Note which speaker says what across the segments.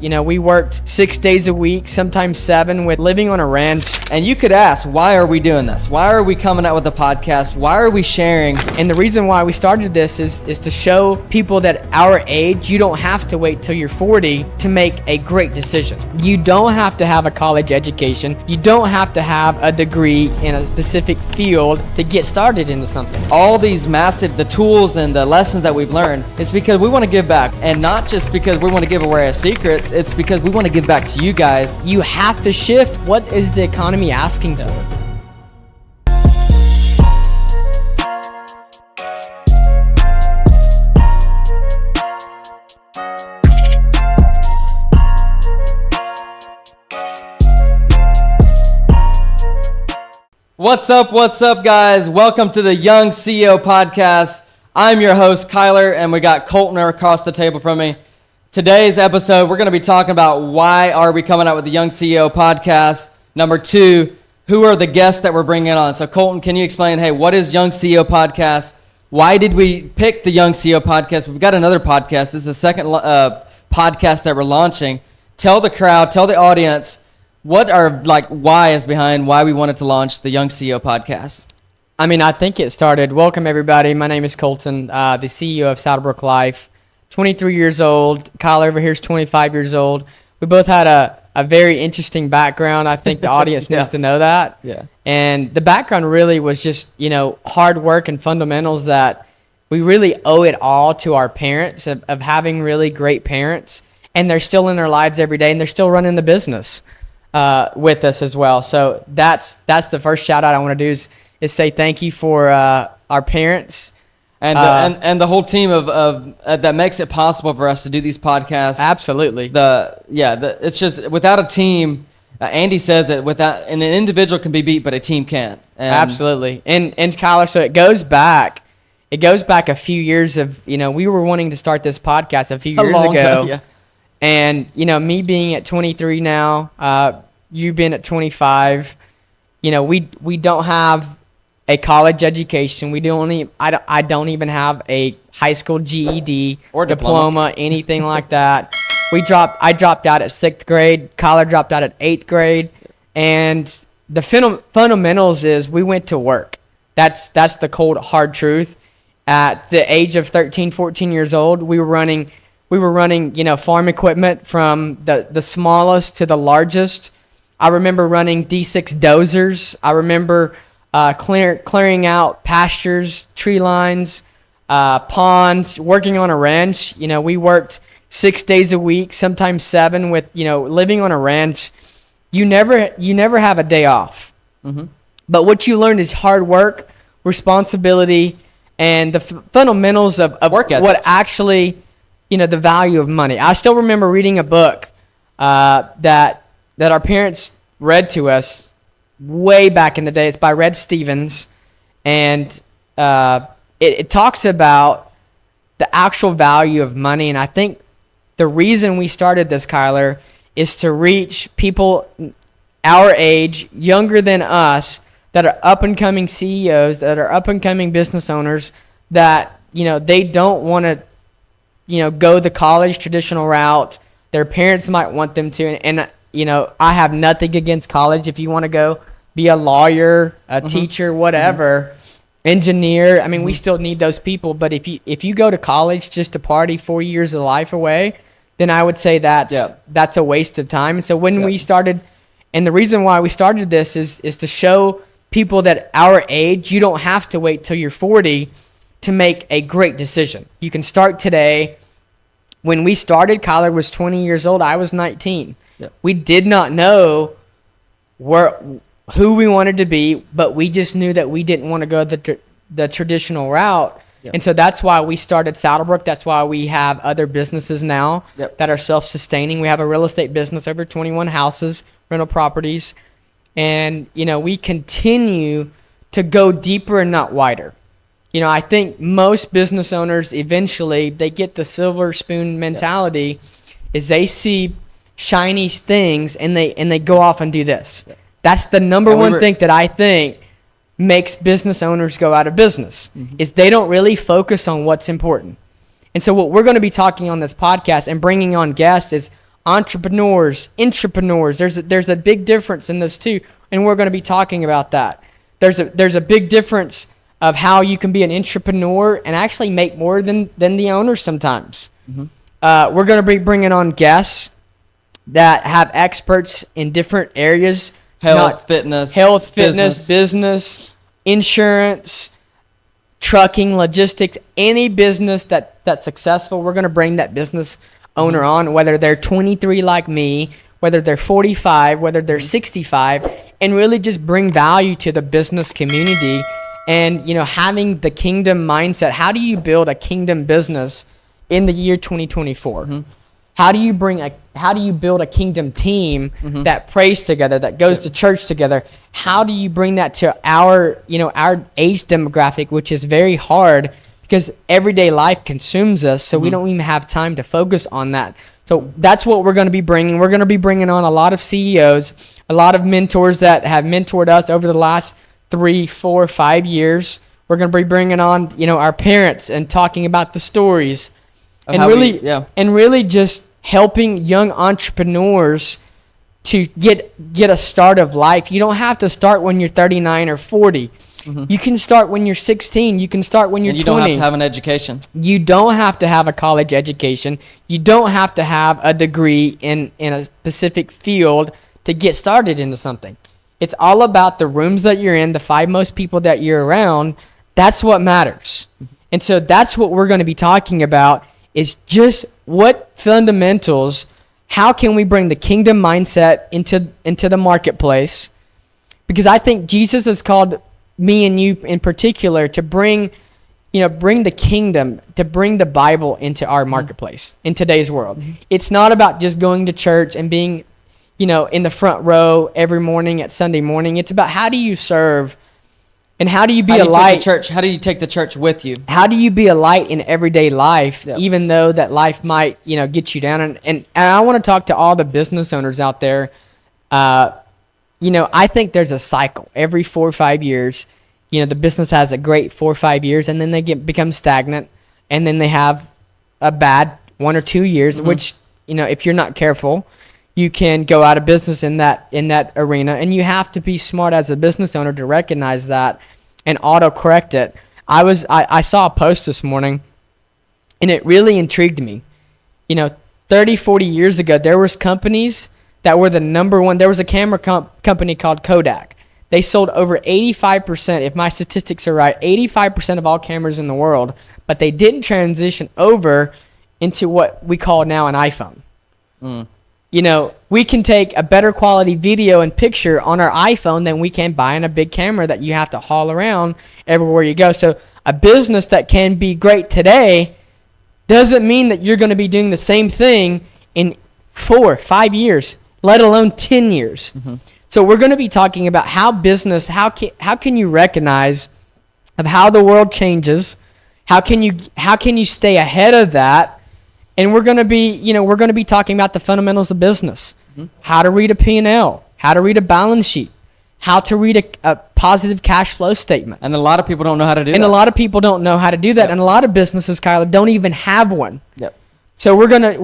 Speaker 1: You know, we worked 6 days a week, sometimes 7, with living on a ranch.
Speaker 2: And you could ask, why are we doing this? Why are we coming out with a podcast? Why are we sharing?
Speaker 1: And the reason why we started this is to show people that our age, you don't have to wait till you're 40 to make a great decision. You don't have to have a college education. You don't have to have a degree in a specific field to get started into something.
Speaker 2: All these the tools and the lessons that we've learned is because we want to give back. And not just because we want to give away our secrets, it's because we want to give back to you guys.
Speaker 1: You have to shift. What is the economy asking for?
Speaker 2: What's up, guys? Welcome to the Young CEO Podcast. I'm your host, Kyler, and we got Colton across the table from me. Today's episode, we're going to be talking about why are we coming out with the Young CEO Podcast. Number 2, who are the guests that we're bringing on? So, Colton, can you explain, hey, what is Young CEO Podcast? Why did we pick the Young CEO Podcast? We've got another podcast. This is the second podcast that we're launching. Tell the crowd, tell the audience, what are why is behind why we wanted to launch the Young CEO Podcast?
Speaker 1: I mean, I think it started. Welcome, everybody. My name is Colton, the CEO of Saddlebrook Life. 23 years old. Kyle over here is 25 years old. We both had a very interesting background. I think the audience needs to know that.
Speaker 2: Yeah.
Speaker 1: And the background really was just, hard work and fundamentals that we really owe it all to our parents of having really great parents. And they're still in their lives every day, and they're still running the business with us as well. So that's the first shout out I want to do is say thank you for our parents.
Speaker 2: And the whole team of that makes it possible for us to do these podcasts.
Speaker 1: Absolutely.
Speaker 2: It's just without a team. Andy says that without an individual can be beat, but a team can't.
Speaker 1: Absolutely. And Kyler, so it goes back a few years of we were wanting to start this podcast a few years ago.
Speaker 2: Yeah.
Speaker 1: And me being at 23 now, you being at 25, we don't have a college education. I don't even have a high school GED
Speaker 2: or
Speaker 1: diploma, anything like that. I dropped out at 6th grade. Kyler dropped out at 8th grade. And the fundamentals is we went to work. That's the cold, hard truth. At the age of 13, 14 years old, we were running, farm equipment from the smallest to the largest. I remember running D6 dozers. I remember clearing out pastures, tree lines, ponds, working on a ranch. We worked 6 days a week, sometimes 7, with, living on a ranch. You never have a day off.
Speaker 2: Mm-hmm.
Speaker 1: But what you learned is hard work, responsibility, and the fundamentals of
Speaker 2: work ethics.
Speaker 1: What actually, the value of money. I still remember reading a book that our parents read to us way back in the day. It's by Red Stevens, and it talks about the actual value of money. And I think the reason we started this, Kyler, is to reach people our age, younger than us, that are up-and-coming CEOs, that are up-and-coming business owners, that, they don't want to, go the college traditional route. Their parents might want them to. And I have nothing against college. If you want to go be a lawyer, a teacher, whatever, engineer, I mean, we still need those people. But if you go to college just to party 4 years of life away, then I would say that's a waste of time. And so when we started, and the reason why we started this is to show people that our age, you don't have to wait till you're 40 to make a great decision. You can start today. When we started, Kyler was 20 years old. I was 19.
Speaker 2: Yep.
Speaker 1: We did not know who we wanted to be, but we just knew that we didn't want to go the traditional route.
Speaker 2: Yep.
Speaker 1: And so that's why we started Saddlebrook. That's why we have other businesses now that are self-sustaining. We have a real estate business, over 21 houses, rental properties. And, we continue to go deeper and not wider. I think most business owners, eventually, they get the silver spoon mentality, is they see shiny things and they go off and do this. That's the number one thing that I think makes business owners go out of business, is they don't really focus on what's important. And so what we're going to be talking on this podcast and bringing on guests is entrepreneurs, intrapreneurs. There's a big difference in this too, and we're going to be talking about that. There's a big difference of how you can be an intrapreneur and actually make more than the owner sometimes. We're going to be bringing on guests that have experts in different areas.
Speaker 2: Health, fitness,
Speaker 1: business, insurance, trucking, logistics, any business that's successful. We're going to bring that business owner on, whether they're 23 like me, whether they're 45, whether they're 65, and really just bring value to the business community. And, having the kingdom mindset. How do you build a kingdom business in the year 2024? How do you build a kingdom team that prays together, that goes to church together? How do you bring that to our age demographic, which is very hard because everyday life consumes us, so we don't even have time to focus on that. So that's what we're going to be bringing. We're going to be bringing on a lot of CEOs, a lot of mentors that have mentored us over the last 3, 4, 5 years. We're going to be bringing on, our parents and talking about the stories and really just helping young entrepreneurs to get a start of life. You don't have to start when you're 39 or 40. You can start when you're 16. You can start when you're 20.
Speaker 2: You don't have to have an education.
Speaker 1: You don't have to have a college education. You don't have to have a degree in a specific field to get started into something. It's all about the rooms that you're in, the 5 most people that you're around. That's what matters. And so that's what we're going to be talking about, is just what fundamentals, how can we bring the kingdom mindset into the marketplace? Because I think Jesus has called me and you in particular to bring the kingdom, to bring the Bible into our marketplace in today's world. It's not about just going to church and being, in the front row every morning at Sunday morning. It's about how do you serve and how do you be a light?
Speaker 2: How do you take the church with you?
Speaker 1: How do you be a light in everyday life, even though that life might, get you down? And I want to talk to all the business owners out there. I think there's a cycle every 4 or 5 years. The business has a great 4 or 5 years, and then they become stagnant, and then they have a bad 1 or 2 years, which, if you're not careful, you can go out of business in that arena. And you have to be smart as a business owner to recognize that and auto-correct it. I saw a post this morning, and it really intrigued me. 30, 40 years ago, there was companies that were the number one. There was a camera company called Kodak. They sold over 85%, if my statistics are right, 85% of all cameras in the world, but they didn't transition over into what we call now an iPhone. We can take a better quality video and picture on our iPhone than we can buy in a big camera that you have to haul around everywhere you go. So a business that can be great today doesn't mean that you're going to be doing the same thing in 4, 5 years, let alone 10 years. So we're going to be talking about how can you recognize of how the world changes? How can you stay ahead of that? And we're going to be talking about the fundamentals of business. How to read a P&L, how to read a balance sheet, how to read a positive cash flow statement.
Speaker 2: And a lot of people don't know how to do that.
Speaker 1: And a lot of people don't know how to do that. Yep. And a lot of businesses, Kyler, don't even have one.
Speaker 2: Yep.
Speaker 1: So we're going to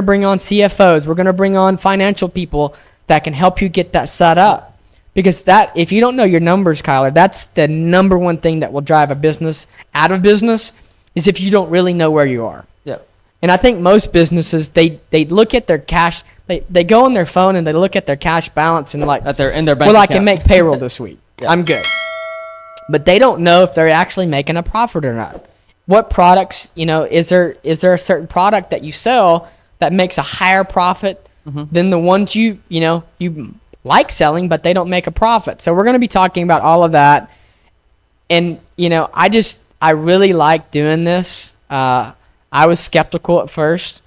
Speaker 1: bring on CFOs. We're going to bring on financial people that can help you get that set up. Because if you don't know your numbers, Kyler, that's the number one thing that will drive a business out of business, is if you don't really know where you are.
Speaker 2: Yep.
Speaker 1: And I think most businesses, they look at their cash, they go on their phone and they look at their cash balance and like,
Speaker 2: that they're in their bank
Speaker 1: I
Speaker 2: account.
Speaker 1: can make payroll this week. Yep. I'm good. But they don't know if they're actually making a profit or not. What products, is there a certain product that you sell that makes a higher profit than the ones you like selling, but they don't make a profit? So we're going to be talking about all of that. And, I really like doing this. I was skeptical at first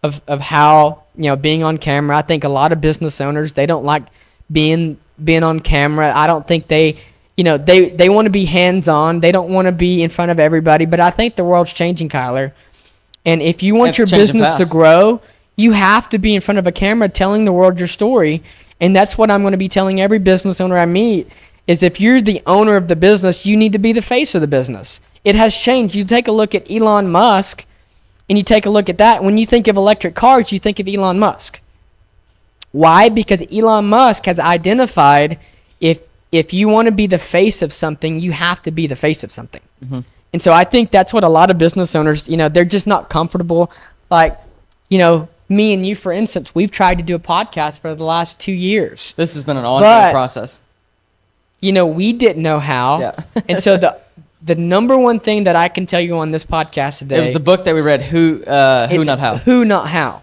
Speaker 1: of how, being on camera. I think a lot of business owners, they don't like being on camera. I don't think they want to be hands-on. They don't want to be in front of everybody. But I think the world's changing, Kyler. And if you want your business to grow, you have to be in front of a camera telling the world your story. And that's what I'm going to be telling every business owner I meet, is if you're the owner of the business, you need to be the face of the business. It has changed. You take a look at Elon Musk. and you take a look at that. When you think of electric cars, you think of Elon Musk. Why? Because Elon Musk has identified if you want to be the face of something, you have to be the face of something.
Speaker 2: Mm-hmm.
Speaker 1: And so I think that's what a lot of business owners, they're just not comfortable. Like, me and you, for instance, we've tried to do a podcast for the last 2 years.
Speaker 2: This has been an ongoing process.
Speaker 1: We didn't know how.
Speaker 2: Yeah.
Speaker 1: And so the number one thing that I can tell you on this podcast today.
Speaker 2: It was the book that we read, Who Not How.
Speaker 1: Who Not How.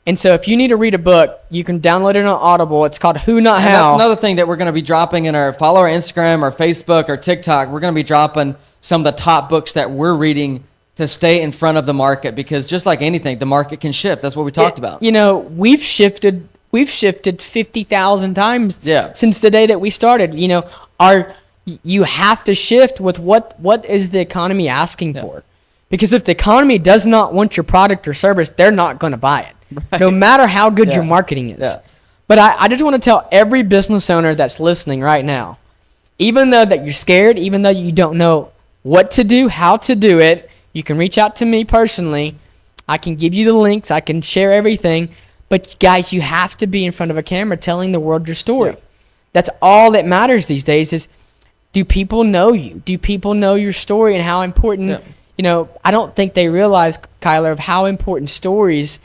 Speaker 1: And so if you need to read a book, you can download it on Audible. It's called Who Not
Speaker 2: And
Speaker 1: How.
Speaker 2: that's another thing that we're going to be dropping in our follow our Instagram or Facebook or TikTok. We're going to be dropping some of the top books that we're reading to stay in front of the market, because just like anything, the market can shift. That's what we talked about.
Speaker 1: We've shifted 50,000 times since the day that we started. You have to shift with what is the economy asking for. Because if the economy does not want your product or service, they're not going to buy it. Right. No matter how good your marketing is. Yeah. But I just want to tell every business owner that's listening right now, even though that you're scared, even though you don't know what to do, how to do it, you can reach out to me personally. I can give you the links. I can share everything. But guys, you have to be in front of a camera telling the world your story. Yeah. That's all that matters these days is, do people know you? Do people know your story and how important, I don't think they realize, Kyler, of how important stories,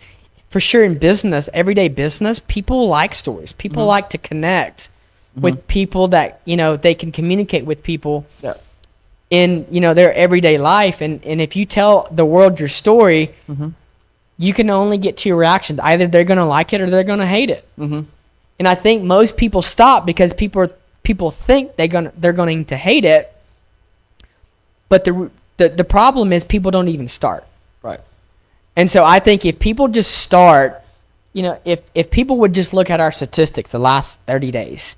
Speaker 1: for sure in business, everyday business, people like stories. People like to connect with people that, they can communicate with people in, their everyday life. And if you tell the world your story, you can only get two reactions. Either they're going to like it or they're going to hate it. And I think most people stop because people think they're going to hate it. But the problem is people don't even start.
Speaker 2: Right.
Speaker 1: And so I think if people just start, if people would just look at our statistics the last 30 days,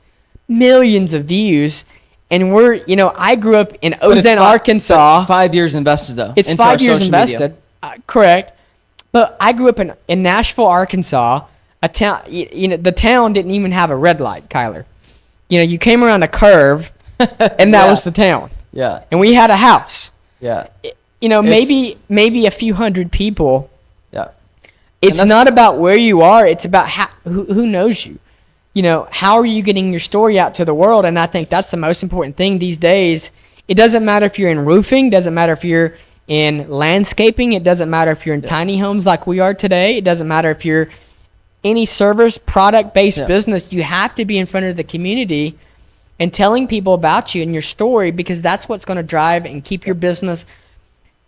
Speaker 1: millions of views, and I grew up in Ozan, Arkansas.
Speaker 2: 5 years invested, though.
Speaker 1: It's 5 years invested. Correct. But I grew up in Nashville, Arkansas, a town, the town didn't even have a red light, Kyler. You came around a curve, and that was the town.
Speaker 2: Yeah.
Speaker 1: And we had a house.
Speaker 2: Yeah.
Speaker 1: Maybe a few hundred people.
Speaker 2: Yeah.
Speaker 1: It's not about where you are. It's about who knows you. How are you getting your story out to the world? And I think that's the most important thing these days. It doesn't matter if you're in roofing. Doesn't matter if you're in landscaping. It doesn't matter if you're in tiny homes like we are today. It doesn't matter if you're any service, product-based business. You have to be in front of the community and telling people about you and your story, because that's what's going to drive and keep your business.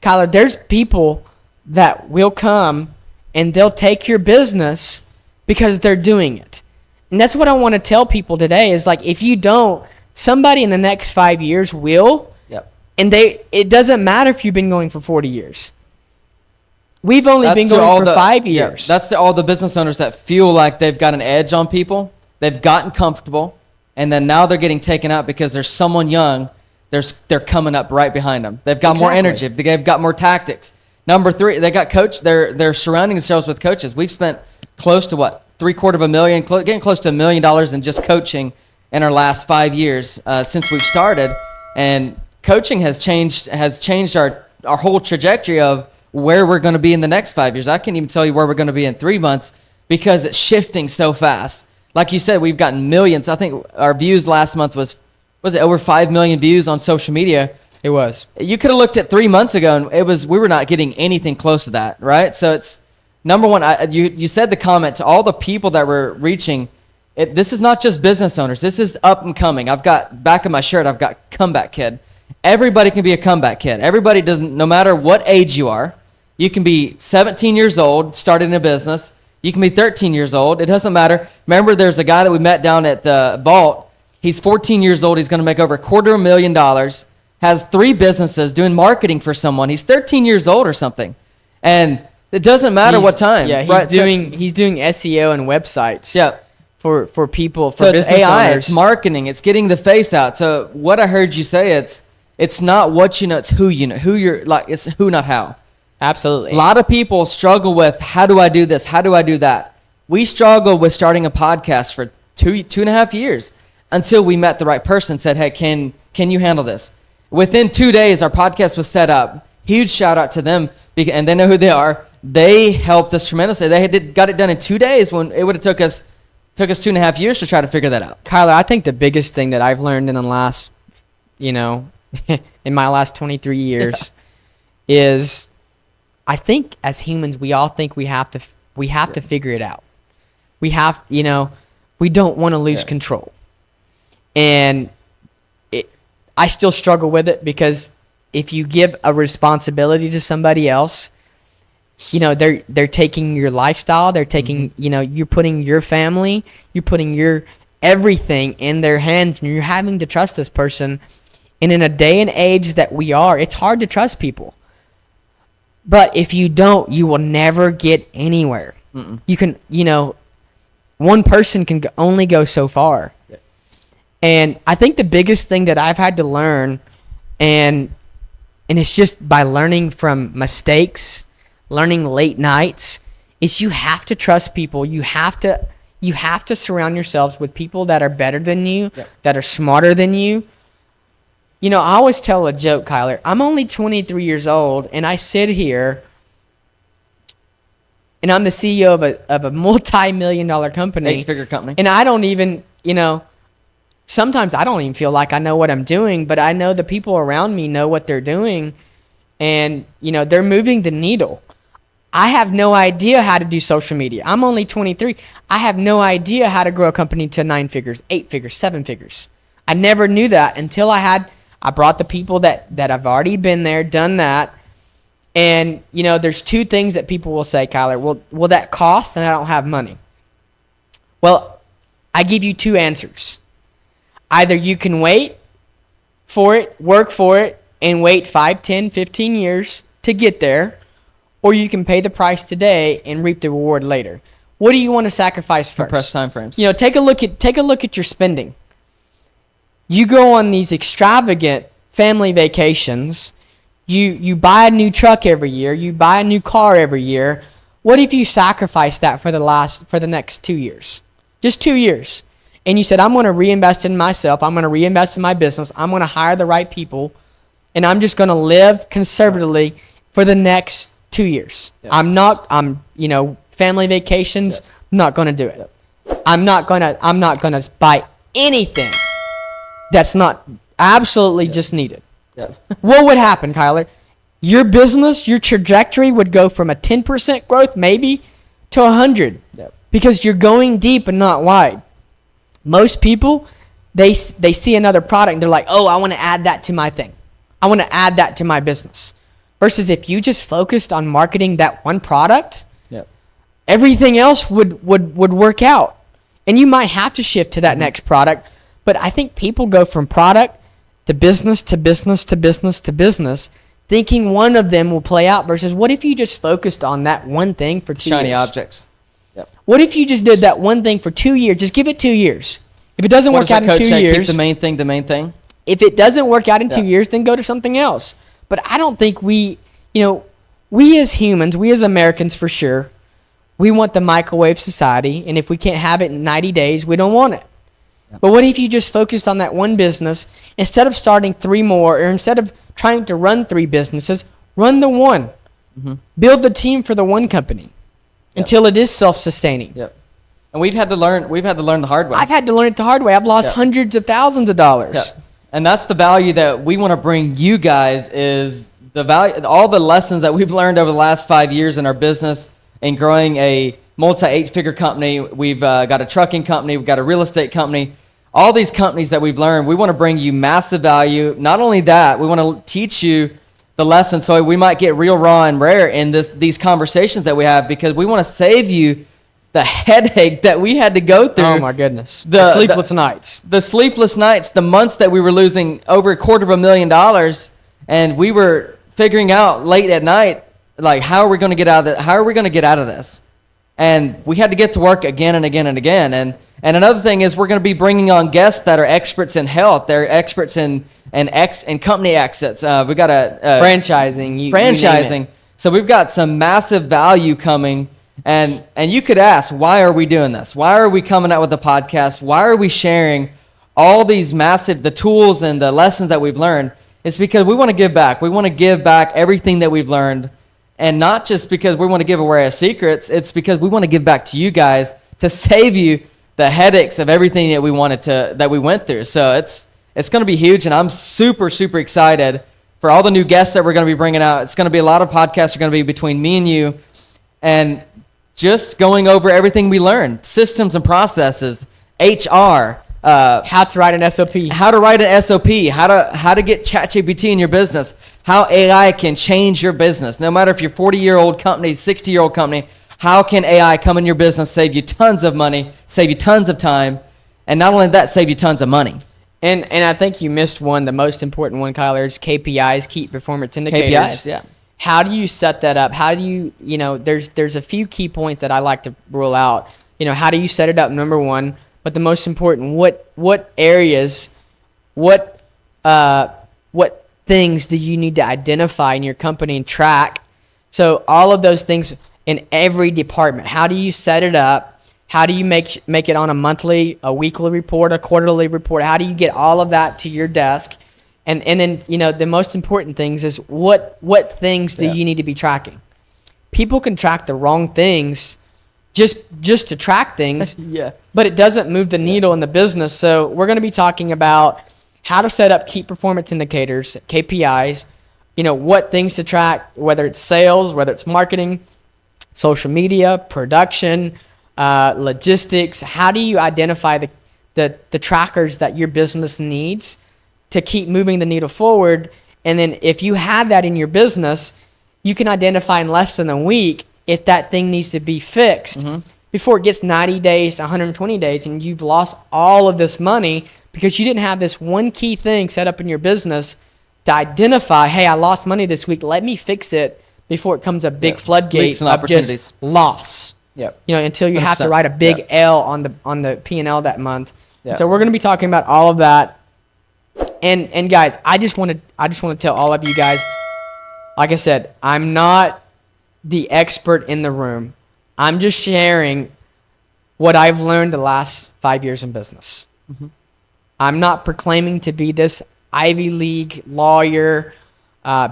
Speaker 1: Kyler, there's people that will come and they'll take your business because they're doing it. And that's what I want to tell people today is, like, if you don't, somebody in the next 5 years will. Yep. And it doesn't matter if you've been going for 40 years. We've only been going for 5 years.
Speaker 2: That's to all the business owners that feel like they've got an edge on people. They've gotten comfortable, and then now they're getting taken out because there's someone young. They're coming up right behind them. They've got more energy. They've got more tactics. Number 3, they got coach. They're surrounding themselves with coaches. We've spent close to $750,000, getting close to $1 million in just coaching in our last 5 years since we've started. And coaching has changed our whole trajectory of where we're going to be in the next 5 years. I can't even tell you where we're going to be in 3 months because it's shifting so fast. Like you said, we've gotten millions. I think our views last month was it over 5 million views on social media?
Speaker 1: It was.
Speaker 2: You could have looked at 3 months ago, and we were not getting anything close to that, right? So it's number one. You said the comment to all the people that we're reaching. This is not just business owners. This is up and coming. I've got back of my shirt. I've got comeback kid. Everybody can be a comeback kid. Everybody doesn't. No matter what age you are, you can be 17 years old, starting a business. You can be 13 years old. It doesn't matter. Remember, there's a guy that we met down at the Vault. He's 14 years old. He's going to make over $250,000. Has 3 businesses doing marketing for someone. He's 13 years old or something. And it doesn't matter what time.
Speaker 1: Yeah, he's doing SEO and websites.
Speaker 2: Yeah.
Speaker 1: For people,
Speaker 2: so
Speaker 1: business
Speaker 2: it's AI,
Speaker 1: owners.
Speaker 2: It's marketing, it's getting the face out. So what I heard you say, it's not what you know, it's who you know, who you're like. It's who, not how.
Speaker 1: Absolutely.
Speaker 2: A lot of people struggle with, how do I do this? How do I do that? We struggled with starting a podcast for two and a half years until we met the right person and said, hey, can you handle this? Within 2 days, our podcast was set up. Huge shout out to them, and they know who they are. they helped us tremendously. They got it done in 2 days when it would have took us 2.5 years to try to figure that out.
Speaker 1: Kyler, I think the biggest thing that I've learned in the last, in my last 23 years is I think as humans, we all think we have to figure it out. We don't want to lose control. And I still struggle with it because if you give a responsibility to somebody else, they're taking your lifestyle, they're taking, you're putting your family, you're putting your everything in their hands, and you're having to trust this person. And in a day and age that we are, it's hard to trust people. But if you don't, you will never get anywhere. You can, one person can only go so far. Yeah. And I think the biggest thing that I've had to learn, and it's just by learning from mistakes, learning late nights, is you have to trust people. You have to surround yourselves with people that are better than you, that are smarter than you. I always tell a joke, Kyler. I'm only 23 years old, and I sit here, and I'm the CEO of a multi-million-dollar company.
Speaker 2: 8-figure company.
Speaker 1: And I don't even, sometimes I don't even feel like I know what I'm doing, but I know the people around me know what they're doing, and, they're moving the needle. I have no idea how to do social media. I'm only 23. I have no idea how to grow a company to 9 figures, 8 figures, 7 figures. I never knew that until I brought the people that have already been there, done that. And, there's two things that people will say, Kyler. Will that cost? And I don't have money. Well, I give you two answers. Either you can wait for it, work for it, and wait 5, 10, 15 years to get there, or you can pay the price today and reap the reward later. What do you want to sacrifice first?
Speaker 2: Compressed time frames.
Speaker 1: Take a look at your spending. You go on these extravagant family vacations. You buy a new truck every year. You buy a new car every year. What if you sacrifice that for the next 2 years? Just 2 years. And you said, I'm going to reinvest in myself. I'm going to reinvest in my business. I'm going to hire the right people. And I'm just going to live conservatively for the next 2 years. Yep. Family vacations, yep. I'm not going to do it. Yep. I'm not going to buy anything that's not absolutely just needed.
Speaker 2: Yep.
Speaker 1: What would happen, Kyler? Your business, your trajectory would go from a 10% growth maybe to 100.
Speaker 2: Yep.
Speaker 1: Because you're going deep and not wide. Most people, they see another product and they're like, oh, I want to add that to my thing. I want to add that to my business. Versus if you just focused on marketing that one product, yep. everything else would work out. And you might have to shift to that next product. But I think people go from product to business to business to business to business, thinking one of them will play out versus what if you just focused on that one thing for 2 years?
Speaker 2: Shiny objects. Yep.
Speaker 1: What if you just did that one thing for 2 years? Just give it 2 years. If it doesn't work out in 2 years,
Speaker 2: keep the main thing.
Speaker 1: If it doesn't work out in 2 years, then go to something else. But I don't think we as humans, we as Americans for sure, we want the microwave society, and if we can't have it in 90 days, we don't want it. But what if you just focused on that one business instead of starting 3 more, or instead of trying to run 3 businesses, run the one. Mm-hmm. Build the team for the one company until it is self-sustaining.
Speaker 2: Yep. And we've had to learn the hard way.
Speaker 1: I've had to learn it the hard way. I've lost hundreds of thousands of dollars.
Speaker 2: Yep. And that's the value that we want to bring you guys, is the value, all the lessons that we've learned over the last 5 years in our business and growing a multi-8-figure company. We've got a trucking company. We've got a real estate company. All these companies that we've learned, we want to bring you massive value. Not only that, we want to teach you the lessons so we might get real raw and rare in these conversations that we have, because we want to save you the headache that we had to go through.
Speaker 1: Oh my goodness. The sleepless nights.
Speaker 2: The sleepless nights, the months that we were losing over $250,000, and we were figuring out late at night, like, how are we going to get out of this? And we had to get to work again and again and again. And another thing is, we're going to be bringing on guests that are experts in health. They're experts in company exits. We got
Speaker 1: franchising.
Speaker 2: Franchising. So we've got some massive value coming. And you could ask, why are we doing this? Why are we coming out with a podcast? Why are we sharing all these the tools and the lessons that we've learned? It's because we want to give back. We want to give back everything that we've learned. And not just because we want to give away our secrets, it's because we want to give back to you guys to save you the headaches of everything that we went through. So it's going to be huge, and I'm super, super excited for all the new guests that we're going to be bringing out. It's going to be a lot of podcasts are going to be between me and you, and just going over everything we learned, systems and processes, HR,
Speaker 1: how to write an SOP,
Speaker 2: how to get ChatGPT in your business, how AI can change your business. No matter if you're 40-year-old company, 60-year-old company, how can AI come in your business, save you tons of money, save you tons of time, and not only that, save you tons of money.
Speaker 1: And I think you missed one, the most important one, Kyler, is KPIs, key performance indicators.
Speaker 2: KPIs, yeah.
Speaker 1: How do you set that up? How do you, there's a few key points that I like to rule out. How do you set it up, number one? But the most important, what areas, what things do you need to identify in your company and track? So all of those things in every department. How do you set it up? How do you make it on a monthly, a weekly report, a quarterly report? How do you get all of that to your desk? And then, the most important things is what things do you need to be tracking? People can track the wrong things just to track things, but it doesn't move the needle in the business. So we're going to be talking about how to set up key performance indicators, KPIs, what things to track, whether it's sales, whether it's marketing, social media, production, logistics. How do you identify the trackers that your business needs to keep moving the needle forward? And then if you have that in your business, you can identify in less than a week if that thing needs to be fixed before it gets 90 days to 120 days and you've lost all of this money because you didn't have this one key thing set up in your business to identify, hey, I lost money this week. Let me fix it before it comes a big floodgate of just loss. Until you have to write a big L on the P&L that month. So we're going to be talking about all of that. And guys, I just want to tell all of you guys, like I said, I'm not the expert in the room. I'm just sharing what I've learned the last 5 years in business. I'm not proclaiming to be this Ivy League lawyer,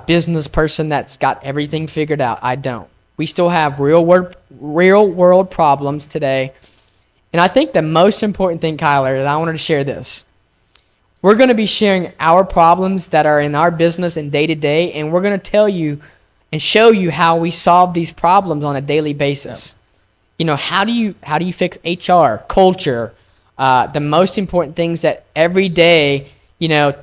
Speaker 1: business person that's got everything figured out. I don't. We still have real world problems today. And I think the most important thing, Kyler, and I wanted to share this. We're going to be sharing our problems that are in our business and day to day, and we're going to tell you and show you how we solve these problems on a daily basis. How do you fix HR, culture, the most important things that every day,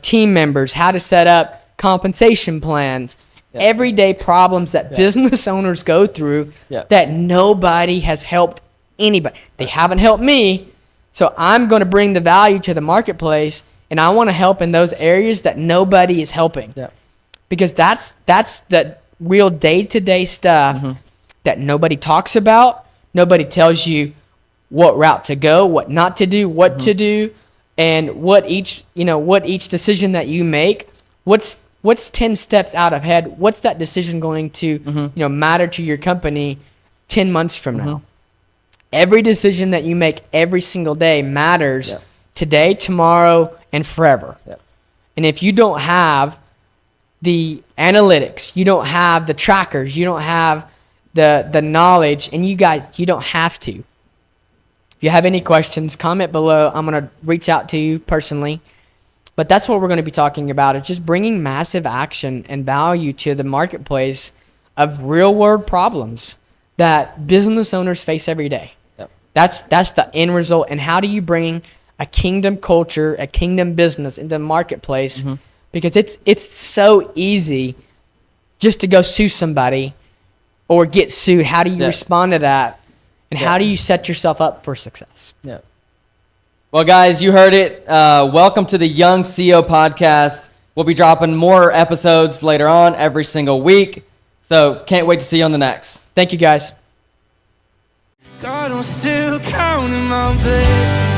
Speaker 1: team members, how to set up compensation plans, everyday problems that business owners go through that nobody has helped anybody. They haven't helped me, so I'm going to bring the value to the marketplace, and I want to help in those areas that nobody is helping. Because that's the real day-to-day stuff that nobody talks about. Nobody tells you what route to go, what not to do, what to do, and what each decision that you make, what's 10 steps out ahead? What's that decision going to matter to your company 10 months from now? Every decision that you make every single day matters today, tomorrow, and forever. And if you don't have the analytics, you don't have the trackers, you don't have the knowledge, and you don't have to. If you have any questions, comment below. I'm going to reach out to you personally. But that's what we're going to be talking about. It's just bringing massive action and value to the marketplace of real world problems that business owners face every day. That's the end result. And how do you bring a kingdom culture, a kingdom business into the marketplace? Because it's so easy just to go sue somebody or get sued. How do you respond to that? And how do you set yourself up for success?
Speaker 2: Well, guys, you heard it. Welcome to the Young CEO Podcast. We'll be dropping more episodes later on every single week. So can't wait to see you on the next.
Speaker 1: Thank you, guys.
Speaker 3: God, I'm still counting my blessings.